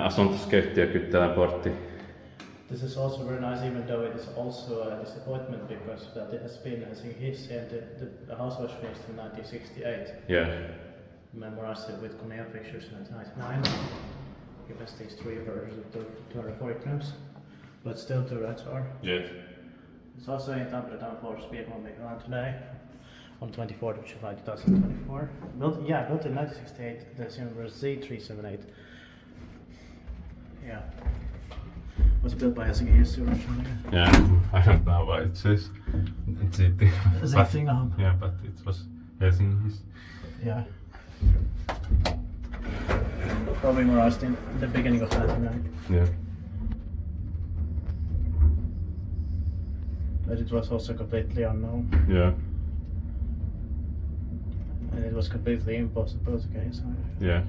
Asuntoskeytti ja Kyttälän-portti. This is also very nice, even though it is also a disappointment because that it has been Helsingin Hissi and the house was finished in 1968. Yeah. Memorized with Kone pictures in 1999. Capacity 3 versions of 240 grams, but still 2 rats are. Yes. It's also in Tampere down for speed one big around today on 24th of July 2024. Built in 1968, the Stiglers Z378. Yeah. Was built by Helsingin Hissi originally. Yeah, I don't know why it says Zitting. Zitting Co. Yeah, but it was Helsingin Hissi. Yeah. Probably memorized in the beginning of 1999. Yeah. But it was also completely unknown. Yeah. And it was completely impossible to get inside. Yeah.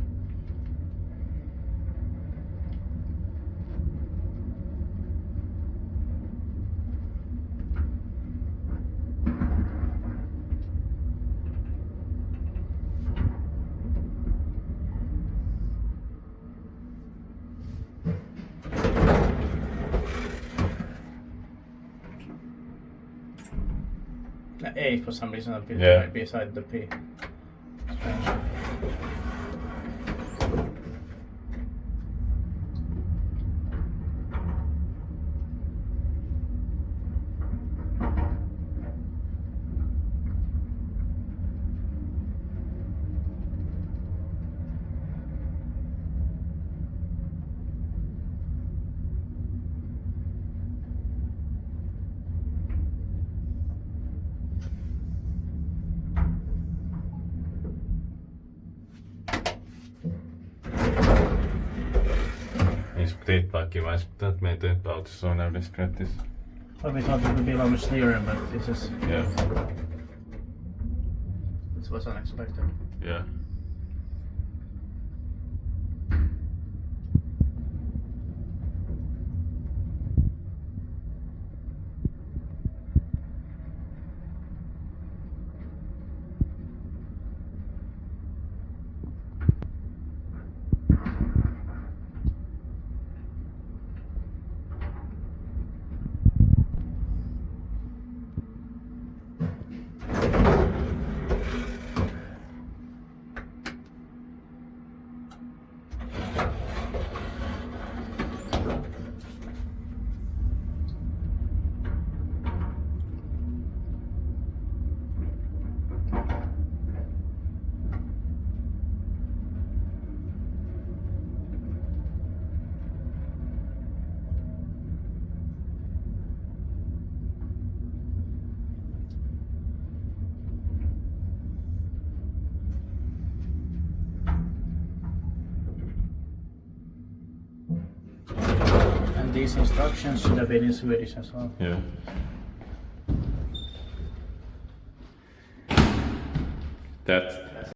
A for some reason appeared Yeah. beside the P. Strange. Inspekteerpaakje wijst dat met de auto's naar de spread is. Well, we thought it would be a lot much clearer, but this is. Yeah. This was unexpected. Yeah. And these instructions should have been in Swedish as well. Yeah. That